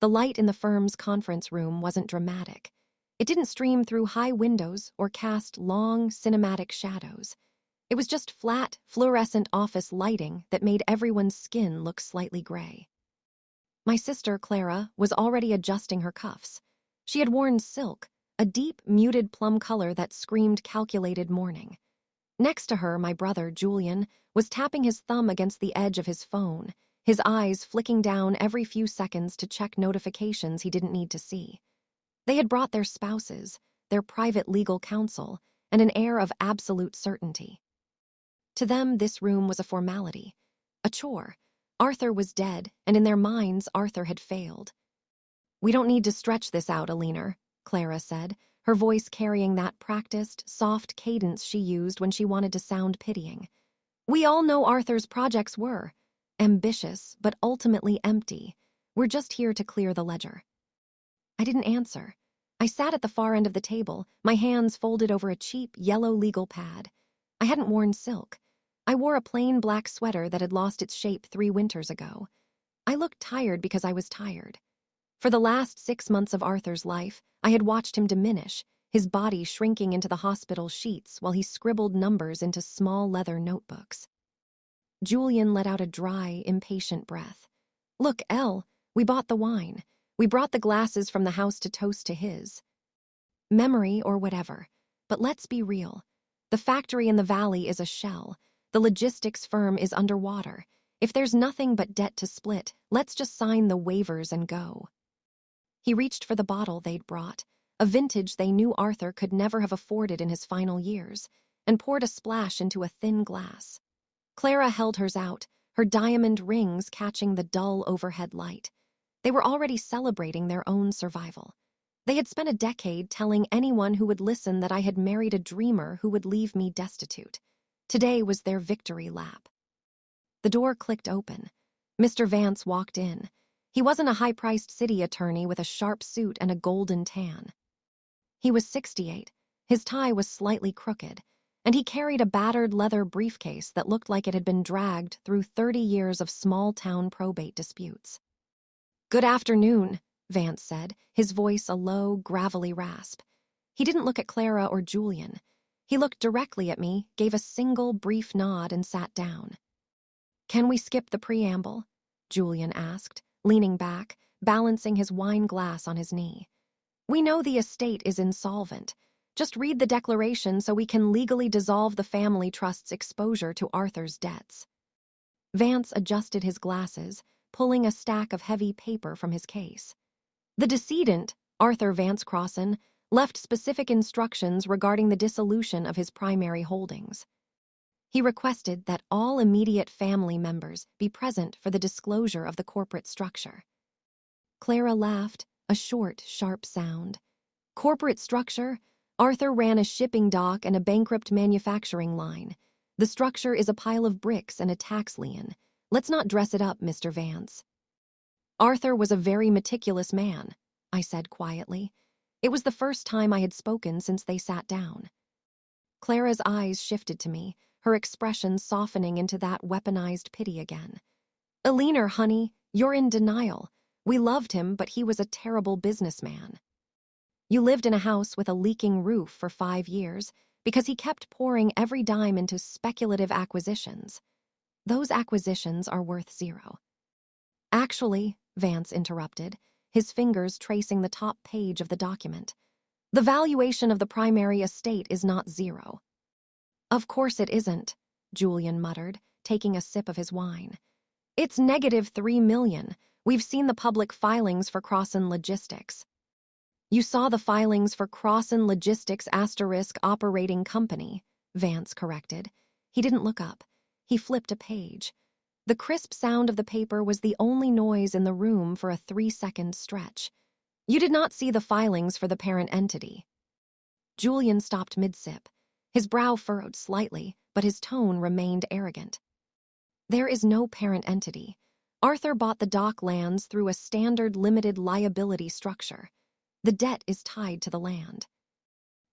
The light in the firm's conference room wasn't dramatic. It didn't stream through high windows or cast long, cinematic shadows. It was just flat, fluorescent office lighting that made everyone's skin look slightly gray. My sister, Clara, was already adjusting her cuffs. She had worn silk, a deep, muted plum color that screamed calculated mourning. Next to her, my brother, Julian, was tapping his thumb against the edge of his phone, his eyes flicking down every few seconds to check notifications he didn't need to see. They had brought their spouses, their private legal counsel, and an air of absolute certainty. To them, this room was a formality, a chore. Arthur was dead, and in their minds, Arthur had failed. "We don't need to stretch this out, Alina," Clara said, her voice carrying that practiced, soft cadence she used when she wanted to sound pitying. "We all know Arthur's projects were ambitious, but ultimately empty. We're just here to clear the ledger." I didn't answer. I sat at the far end of the table, my hands folded over a cheap, yellow legal pad. I hadn't worn silk. I wore a plain black sweater that had lost its shape 3 winters ago. I looked tired because I was tired. For the last 6 months of Arthur's life, I had watched him diminish, his body shrinking into the hospital sheets while he scribbled numbers into small leather notebooks. Julian let out a dry, impatient breath. "Look, Elle, we bought the wine. We brought the glasses from the house to toast to his memory or whatever. But let's be real. The factory in the valley is a shell. The logistics firm is underwater. If there's nothing but debt to split, let's just sign the waivers and go." He reached for the bottle they'd brought, a vintage they knew Arthur could never have afforded in his final years, and poured a splash into a thin glass. Clara held hers out, her diamond rings catching the dull overhead light. They were already celebrating their own survival. They had spent a decade telling anyone who would listen that I had married a dreamer who would leave me destitute. Today was their victory lap. The door clicked open. Mr. Vance walked in. He wasn't a high-priced city attorney with a sharp suit and a golden tan. He was 68. His tie was slightly crooked, and he carried a battered leather briefcase that looked like it had been dragged through 30 years of small-town probate disputes. "Good afternoon," Vance said, his voice a low, gravelly rasp. He didn't look at Clara or Julian. He looked directly at me, gave a single brief nod, and sat down. "Can we skip the preamble?" Julian asked, leaning back, balancing his wine glass on his knee. "We know the estate is insolvent. Just read the declaration so we can legally dissolve the family trust's exposure to Arthur's debts." Vance adjusted his glasses, pulling a stack of heavy paper from his case. "The decedent, Arthur Vance Crossan, left specific instructions regarding the dissolution of his primary holdings. He requested that all immediate family members be present for the disclosure of the corporate structure." Clara laughed, a short, sharp sound. "Corporate structure? Arthur ran a shipping dock and a bankrupt manufacturing line. The structure is a pile of bricks and a tax lien. Let's not dress it up, Mr. Vance." "Arthur was a very meticulous man," I said quietly. It was the first time I had spoken since they sat down. Clara's eyes shifted to me, her expression softening into that weaponized pity again. "Alina, honey, you're in denial. We loved him, but he was a terrible businessman. You lived in a house with a leaking roof for 5 years because he kept pouring every dime into speculative acquisitions. Those acquisitions are worth 0. "Actually," Vance interrupted, his fingers tracing the top page of the document, "the valuation of the primary estate is not 0. "Of course it isn't," Julian muttered, taking a sip of his wine. "It's negative $3 million. We've seen the public filings for Crossan Logistics." "You saw the filings for Crossan Logistics * operating company," Vance corrected. He didn't look up. He flipped a page. The crisp sound of the paper was the only noise in the room for a 3-second stretch. "You did not see the filings for the parent entity." Julian stopped mid-sip. His brow furrowed slightly, but his tone remained arrogant. "There is no parent entity. Arthur bought the dock lands through a standard limited liability structure. The debt is tied to the land."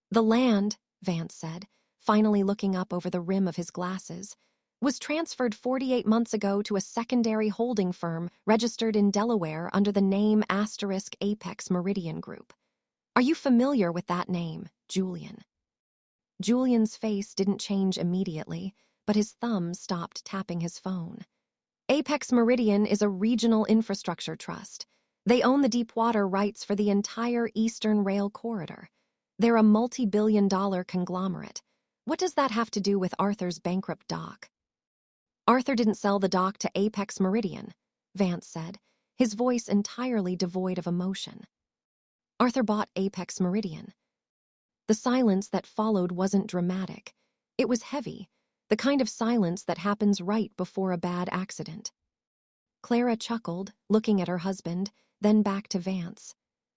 "The land," Vance said, finally looking up over the rim of his glasses, was transferred 48 months ago to a secondary holding firm registered in Delaware under the name *Apex Meridian Group. Are you familiar with that name, Julian? Julian's face didn't change immediately, but his thumb stopped tapping his phone. Apex Meridian is a regional infrastructure trust. They own the deepwater rights for the entire Eastern Rail Corridor. They're a multi-billion-dollar conglomerate. What does that have to do with Arthur's bankrupt dock? Arthur didn't sell the dock to Apex Meridian, Vance said, his voice entirely devoid of emotion. Arthur bought Apex Meridian. The silence that followed wasn't dramatic. It was heavy, the kind of silence that happens right before a bad accident. Clara chuckled, looking at her husband, then back to Vance.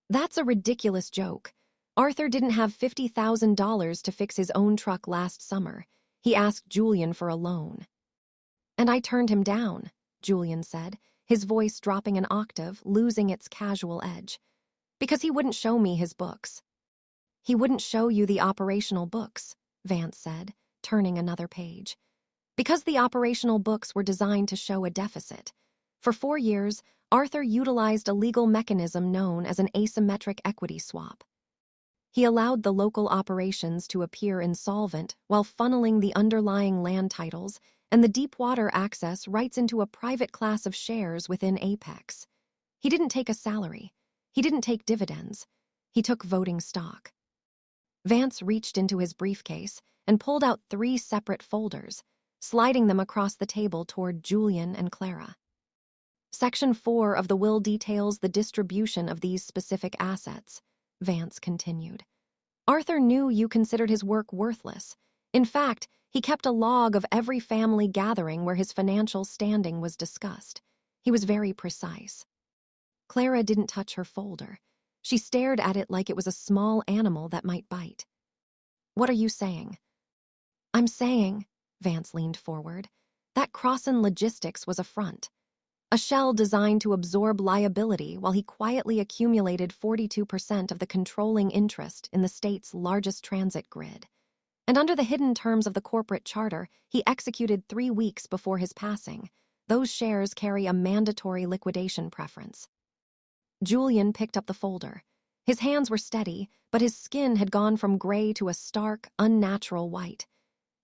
That's a ridiculous joke. Arthur didn't have $50,000 to fix his own truck last summer. He asked Julian for a loan. And I turned him down, Julian said, his voice dropping an octave, losing its casual edge. Because he wouldn't show me his books. He wouldn't show you the operational books, Vance said, turning another page. Because the operational books were designed to show a deficit. For 4 years, Arthur utilized a legal mechanism known as an asymmetric equity swap. He allowed the local operations to appear insolvent while funneling the underlying land titles and the deepwater access rights into a private class of shares within Apex. He didn't take a salary. He didn't take dividends. He took voting stock. Vance reached into his briefcase and pulled out 3 separate folders, sliding them across the table toward Julian and Clara. Section 4 of the will details the distribution of these specific assets, Vance continued. Arthur knew you considered his work worthless. In fact, he kept a log of every family gathering where his financial standing was discussed. He was very precise. Clara didn't touch her folder. She stared at it like it was a small animal that might bite. What are you saying? I'm saying, Vance leaned forward, that Crossan Logistics was a front. A shell designed to absorb liability while he quietly accumulated 42% of the controlling interest in the state's largest transit grid. And under the hidden terms of the corporate charter, he executed 3 weeks before his passing. Those shares carry a mandatory liquidation preference. Julian picked up the folder. His hands were steady, but his skin had gone from gray to a stark, unnatural white.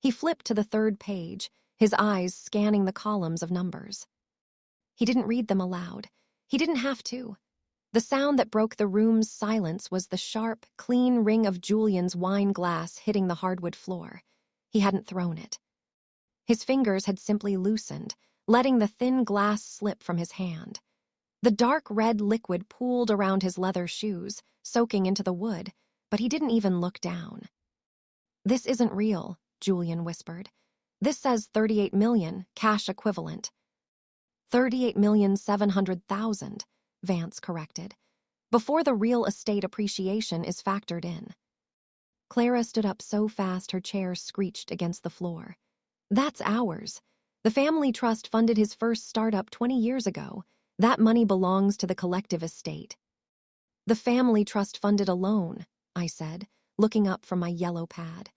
He flipped to the 3rd page, his eyes scanning the columns of numbers. He didn't read them aloud. He didn't have to. The sound that broke the room's silence was the sharp, clean ring of Julian's wine glass hitting the hardwood floor. He hadn't thrown it. His fingers had simply loosened, letting the thin glass slip from his hand. The dark red liquid pooled around his leather shoes, soaking into the wood, but he didn't even look down. This isn't real, Julian whispered. This says 38 million, cash equivalent. 38,700,000, Vance corrected, before the real estate appreciation is factored in. Clara stood up so fast her chair screeched against the floor. That's ours. The family trust funded his first startup 20 years ago. That money belongs to the collective estate. The family trust funded a loan, I said, looking up from my yellow pad,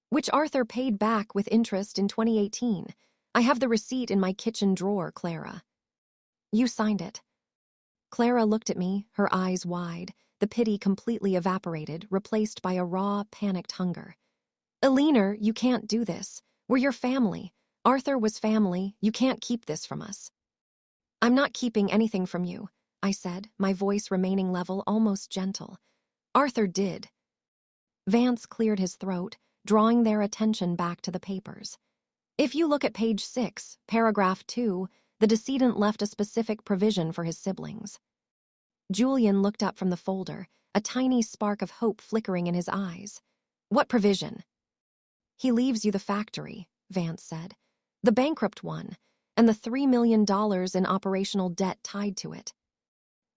which Arthur paid back with interest in 2018. I have the receipt in my kitchen drawer, Clara. You signed it. Clara looked at me, her eyes wide, the pity completely evaporated, replaced by a raw, panicked hunger. Eleanor, you can't do this. We're your family. Arthur was family. You can't keep this from us. I'm not keeping anything from you, I said, my voice remaining level, almost gentle. Arthur did. Vance cleared his throat, drawing their attention back to the papers. If you look at page 6, paragraph 2, the decedent left a specific provision for his siblings. Julian looked up from the folder, a tiny spark of hope flickering in his eyes. What provision? He leaves you the factory, Vance said. The bankrupt one, and the $3 million in operational debt tied to it.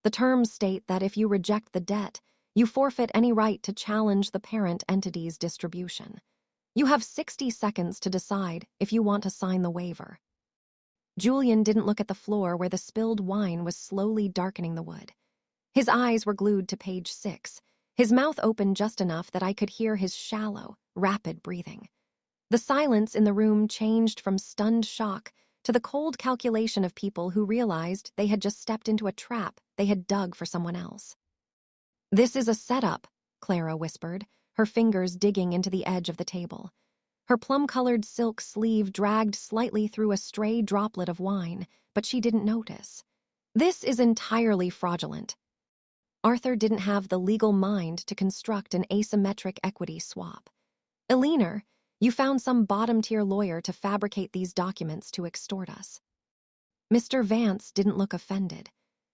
The terms state that if you reject the debt, you forfeit any right to challenge the parent entity's distribution. You have 60 seconds to decide if you want to sign the waiver. Julian didn't look at the floor where the spilled wine was slowly darkening the wood. His eyes were glued to page 6, his mouth open just enough that I could hear his shallow, rapid breathing. The silence in the room changed from stunned shock to the cold calculation of people who realized they had just stepped into a trap they had dug for someone else. "This is a setup," Clara whispered, her fingers digging into the edge of the table. Her plum-colored silk sleeve dragged slightly through a stray droplet of wine, but she didn't notice. "This is entirely fraudulent." Arthur didn't have the legal mind to construct an asymmetric equity swap. "Eleanor, you found some bottom-tier lawyer to fabricate these documents to extort us." Mr. Vance didn't look offended.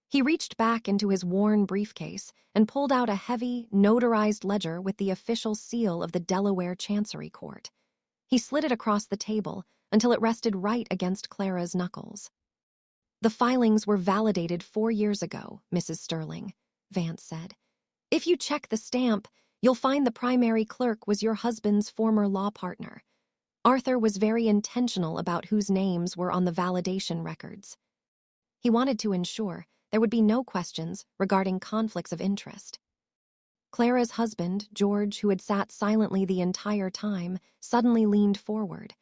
He reached back into his worn briefcase and pulled out a heavy, notarized ledger with the official seal of the Delaware Chancery Court. He slid it across the table until it rested right against Clara's knuckles. "The filings were validated 4 years ago, Mrs. Sterling," Vance said. "If you check the stamp, you'll find the primary clerk was your husband's former law partner. Arthur was very intentional about whose names were on the validation records. He wanted to ensure there would be no questions regarding conflicts of interest." Clara's husband, George, who had sat silently the entire time, suddenly leaned forward.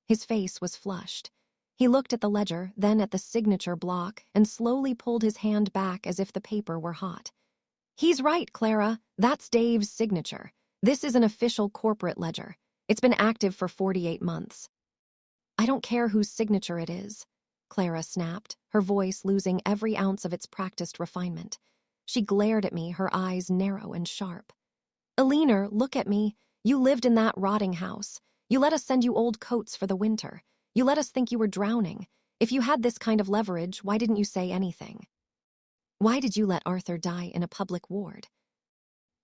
His face was flushed. He looked at the ledger, then at the signature block, and slowly pulled his hand back as if the paper were hot. "He's right, Clara. That's Dave's signature. This is an official corporate ledger. It's been active for 48 months. "I don't care whose signature it is," Clara snapped, her voice losing every ounce of its practiced refinement. She glared at me, her eyes narrow and sharp. "Eleanor, look at me. You lived in that rotting house. You let us send you old coats for the winter. You let us think you were drowning. If you had this kind of leverage, why didn't you say anything? Why did you let Arthur die in a public ward?"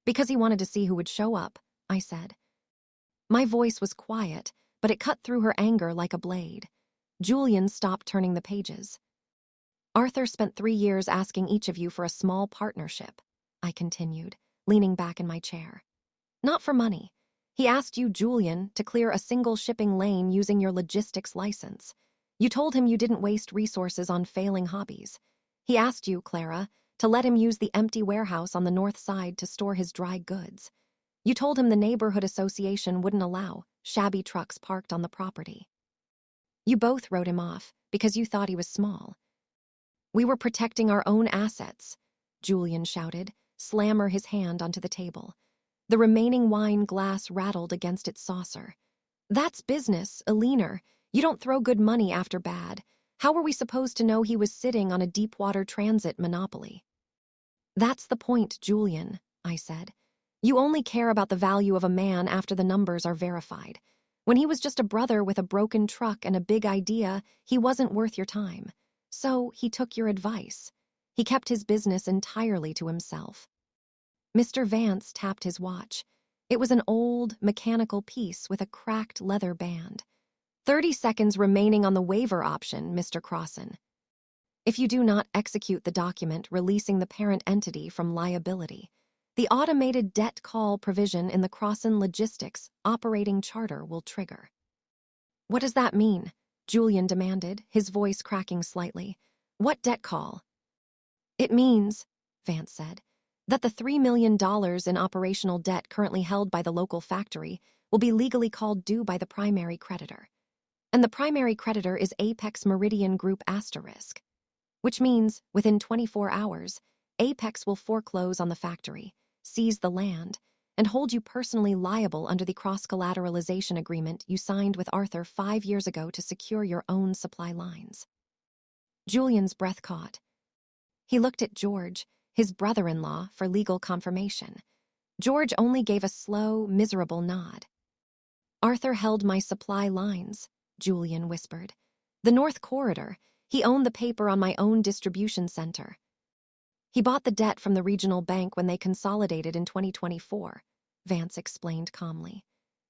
"Because he wanted to see who would show up," I said. My voice was quiet, but it cut through her anger like a blade. Julian stopped turning the pages. "Arthur spent 3 years asking each of you for a small partnership," I continued, leaning back in my chair. "Not for money. He asked you, Julian, to clear a single shipping lane using your logistics license. You told him you didn't waste resources on failing hobbies. He asked you, Clara, to let him use the empty warehouse on the north side to store his dry goods. You told him the neighborhood association wouldn't allow shabby trucks parked on the property. You both wrote him off because you thought he was small. We were protecting our own assets," Julian shouted, slammer his hand onto the table. The remaining wine glass rattled against its saucer. "That's business, Eleanor. You don't throw good money after bad. How were we supposed to know he was sitting on a deep-water transit monopoly?" "That's the point, Julian," I said. "You only care about the value of a man after the numbers are verified. When he was just a brother with a broken truck and a big idea, he wasn't worth your time. So he took your advice. He kept his business entirely to himself." Mr. Vance tapped his watch. It was an old, mechanical piece with a cracked leather band. 30 seconds remaining on the waiver option, Mr. Crossan. If you do not execute the document releasing the parent entity from liability, the automated debt call provision in the Crossan Logistics operating charter will trigger. What does that mean? Julian demanded, his voice cracking slightly. What debt call? It means, Vance said, that the $3 million in operational debt currently held by the local factory will be legally called due by the primary creditor. And the primary creditor is Apex Meridian Group *, which means within 24 hours, Apex will foreclose on the factory, seize the land, and hold you personally liable under the cross-collateralization agreement you signed with Arthur 5 years ago to secure your own supply lines. Julian's breath caught. He looked at George, his brother-in-law, for legal confirmation. George only gave a slow, miserable nod. Arthur held my supply lines, Julian whispered. The North Corridor. He owned the paper on my own distribution center. He bought the debt from the regional bank when they consolidated in 2024, Vance explained calmly.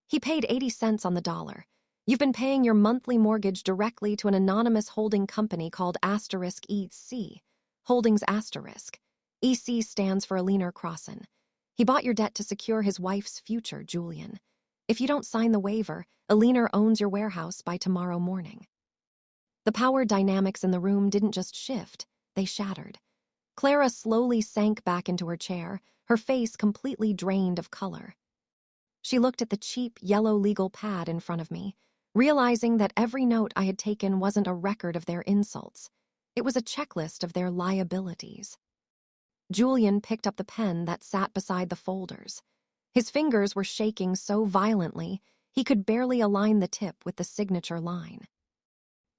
He paid 80 cents on the dollar. You've been paying your monthly mortgage directly to an anonymous holding company called *EC. Holdings *. EC stands for Eleanor Crossan. He bought your debt to secure his wife's future, Julian. If you don't sign the waiver, Eleanor owns your warehouse by tomorrow morning. The power dynamics in the room didn't just shift, they shattered. Clara slowly sank back into her chair, her face completely drained of color. She looked at the cheap yellow legal pad in front of me, realizing that every note I had taken wasn't a record of their insults. It was a checklist of their liabilities. Julian picked up the pen that sat beside the folders. His fingers were shaking so violently, he could barely align the tip with the signature line.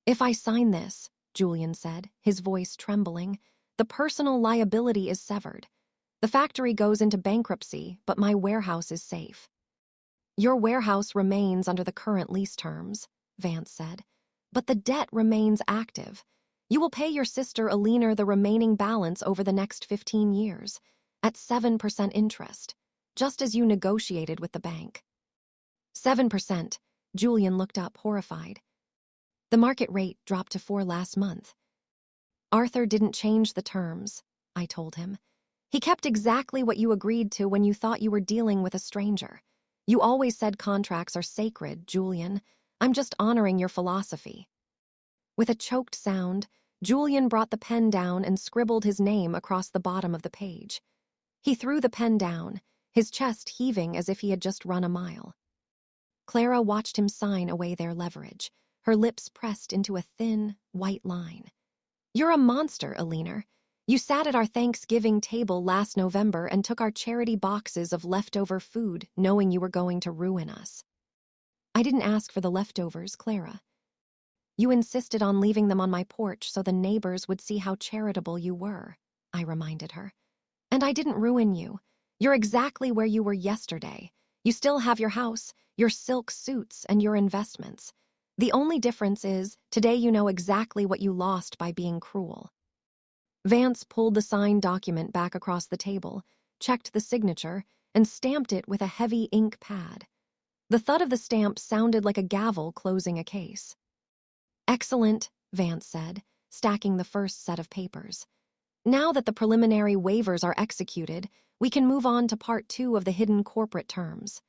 "If I sign this," Julian said, his voice trembling, "the personal liability is severed. The factory goes into bankruptcy, but my warehouse is safe." "Your warehouse remains under the current lease terms," Vance said, "but the debt remains active. You will pay your sister Alina the remaining balance over the next 15 years, at 7% interest, just as you negotiated with the bank." 7%, Julian looked up, horrified. "The market rate dropped to 4 last month." "Arthur didn't change the terms," I told him. "He kept exactly what you agreed to when you thought you were dealing with a stranger. You always said contracts are sacred, Julian. I'm just honoring your philosophy." With a choked sound, Julian brought the pen down and scribbled his name across the bottom of the page. He threw the pen down, his chest heaving as if he had just run a mile. Clara watched him sign away their leverage, her lips pressed into a thin, white line. "You're a monster, Alina. You sat at our Thanksgiving table last November and took our charity boxes of leftover food, knowing you were going to ruin us." "I didn't ask for the leftovers, Clara." "You insisted on leaving them on my porch so the neighbors would see how charitable you were," I reminded her. "And I didn't ruin you. You're exactly where you were yesterday. You still have your house, your silk suits, and your investments. The only difference is, today you know exactly what you lost by being cruel." Vance pulled the signed document back across the table, checked the signature, and stamped it with a heavy ink pad. The thud of the stamp sounded like a gavel closing a case. "Excellent," Vance said, stacking the first set of papers. "Now that the preliminary waivers are executed, we can move on to Part 2 of the hidden corporate terms.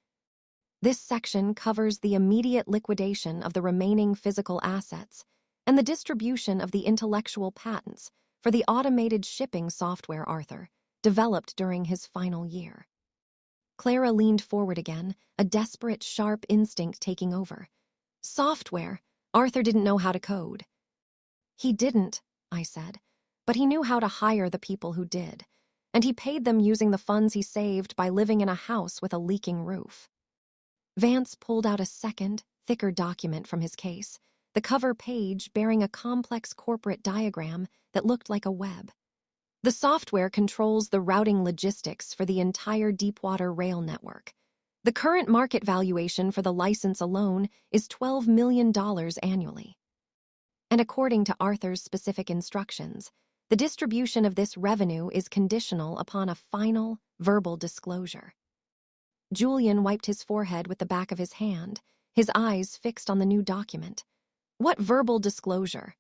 This section covers the immediate liquidation of the remaining physical assets and the distribution of the intellectual patents for the automated shipping software Arthur developed during his final year." Clara leaned forward again, a desperate, sharp instinct taking over. "Software? Arthur didn't know how to code." "He didn't," I said, "but he knew how to hire the people who did, and he paid them using the funds he saved by living in a house with a leaking roof." Vance pulled out a second, thicker document from his case, the cover page bearing a complex corporate diagram that looked like a web. "The software controls the routing logistics for the entire deepwater rail network. The current market valuation for the license alone is $12 million annually. And according to Arthur's specific instructions, the distribution of this revenue is conditional upon a final, verbal disclosure." Julian wiped his forehead with the back of his hand, his eyes fixed on the new document. "What verbal disclosure?"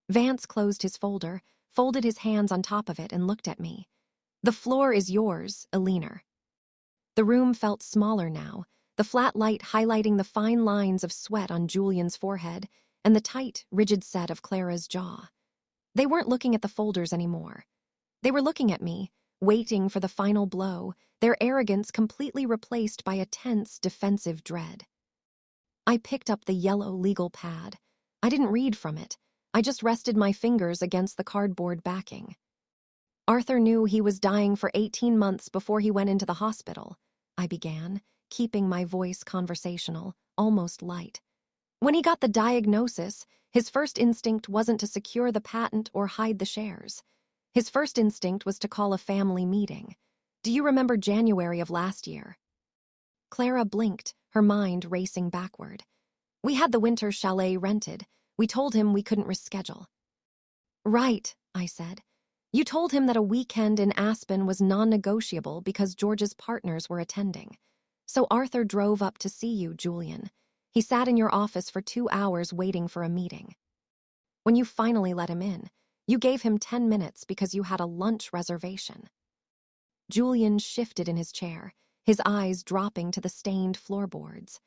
Vance closed his folder, folded his hands on top of it, and looked at me. "The floor is yours, Alina." The room felt smaller now, the flat light highlighting the fine lines of sweat on Julian's forehead and the tight, rigid set of Clara's jaw. They weren't looking at the folders anymore. They were looking at me, waiting for the final blow, their arrogance completely replaced by a tense, defensive dread. I picked up the yellow legal pad. I didn't read from it. I just rested my fingers against the cardboard backing. "Arthur knew he was dying for 18 months before he went into the hospital," I began, keeping my voice conversational, almost light. "When he got the diagnosis, his first instinct wasn't to secure the patent or hide the shares. His first instinct was to call a family meeting. Do you remember January of last year?" Clara blinked, her mind racing backward. "We had the winter chalet rented. We told him we couldn't reschedule." "Right," I said. "You told him that a weekend in Aspen was non-negotiable because George's partners were attending. So Arthur drove up to see you, Julian. He sat in your office for 2 hours waiting for a meeting. When you finally let him in, you gave him 10 minutes because you had a lunch reservation." Julian shifted in his chair, his eyes dropping to the stained floorboards.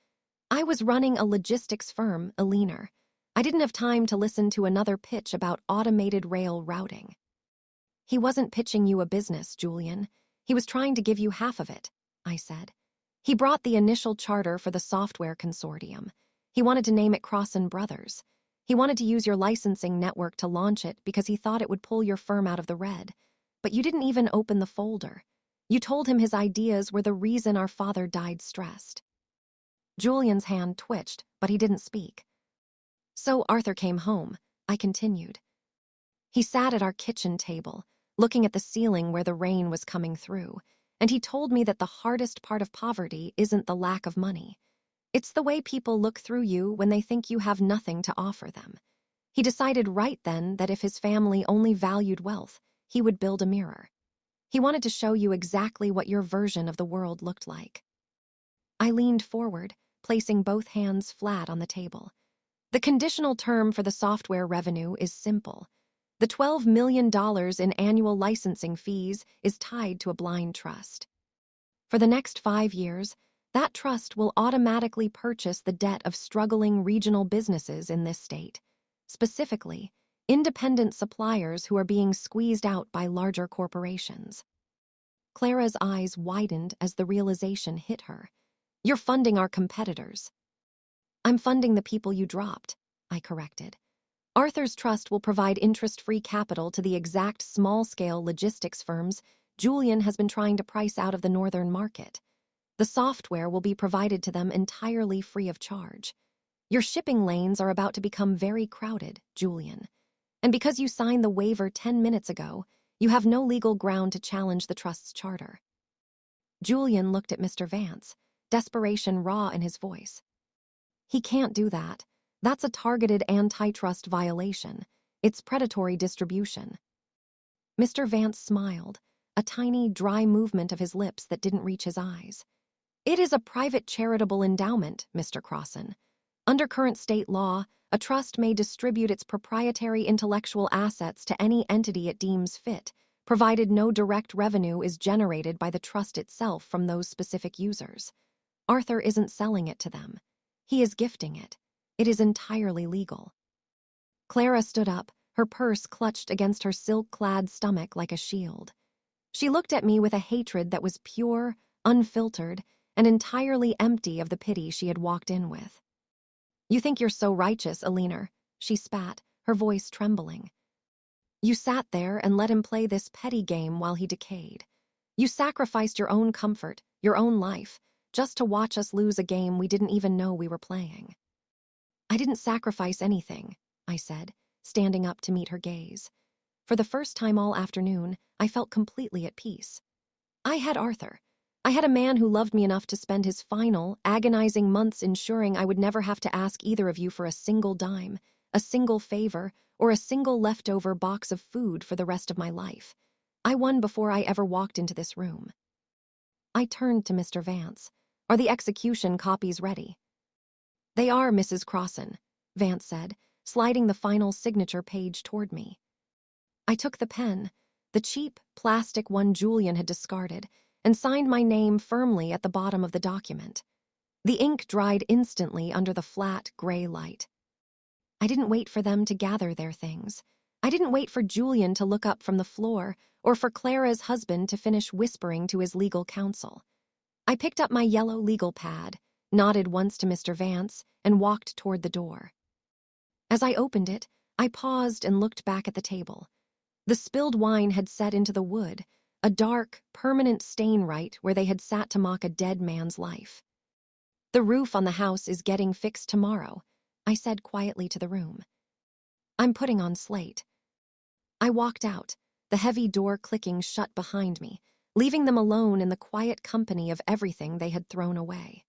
"I was running a logistics firm, Alina. I didn't have time to listen to another pitch about automated rail routing." "He wasn't pitching you a business, Julian. He was trying to give you half of it," I said. He brought the initial charter for the software consortium. He wanted to name it Crossan Brothers. He wanted to use your licensing network to launch it because he thought it would pull your firm out of the red. But you didn't even open the folder. You told him his ideas were the reason our father died stressed. Julian's hand twitched, but he didn't speak. So Arthur came home, I continued. He sat at our kitchen table, looking at the ceiling where the rain was coming through, and he told me that the hardest part of poverty isn't the lack of money. It's the way people look through you when they think you have nothing to offer them. He decided right then that if his family only valued wealth, he would build a mirror. He wanted to show you exactly what your version of the world looked like. I leaned forward, placing both hands flat on the table. The conditional term for the software revenue is simple. The $12 million in annual licensing fees is tied to a blind trust. For the next 5 years, that trust will automatically purchase the debt of struggling regional businesses in this state, specifically, independent suppliers who are being squeezed out by larger corporations. Clara's eyes widened as the realization hit her. You're funding our competitors. I'm funding the people you dropped, I corrected. Arthur's trust will provide interest-free capital to the exact small-scale logistics firms Julian has been trying to price out of the northern market. The software will be provided to them entirely free of charge. Your shipping lanes are about to become very crowded, Julian. And because you signed the waiver 10 minutes ago, you have no legal ground to challenge the trust's charter. Julian looked at Mr. Vance, desperation raw in his voice. He can't do that. That's a targeted antitrust violation. It's predatory distribution. Mr. Vance smiled, a tiny, dry movement of his lips that didn't reach his eyes. It is a private charitable endowment, Mr. Crossan. Under current state law, a trust may distribute its proprietary intellectual assets to any entity it deems fit, provided no direct revenue is generated by the trust itself from those specific users. Arthur isn't selling it to them. He is gifting it. It is entirely legal. Clara stood up, her purse clutched against her silk-clad stomach like a shield. She looked at me with a hatred that was pure, unfiltered, and entirely empty of the pity she had walked in with. You think you're so righteous, Alina, she spat, her voice trembling. You sat there and let him play this petty game while he decayed. You sacrificed your own comfort, your own life, just to watch us lose a game we didn't even know we were playing. I didn't sacrifice anything, I said, standing up to meet her gaze. For the first time all afternoon, I felt completely at peace. I had Arthur. I had a man who loved me enough to spend his final, agonizing months ensuring I would never have to ask either of you for a single dime, a single favor, or a single leftover box of food for the rest of my life. I won before I ever walked into this room. I turned to Mr. Vance. Are the execution copies ready? They are, Mrs. Crossan, Vance said, sliding the final signature page toward me. I took the pen, the cheap, plastic one Julian had discarded, and signed my name firmly at the bottom of the document. The ink dried instantly under the flat, gray light. I didn't wait for them to gather their things. I didn't wait for Julian to look up from the floor or for Clara's husband to finish whispering to his legal counsel. I picked up my yellow legal pad, nodded once to Mr. Vance, and walked toward the door. As I opened it, I paused and looked back at the table. The spilled wine had set into the wood, a dark, permanent stain right where they had sat to mock a dead man's life. The roof on the house is getting fixed tomorrow, I said quietly to the room. I'm putting on slate. I walked out, the heavy door clicking shut behind me, leaving them alone in the quiet company of everything they had thrown away.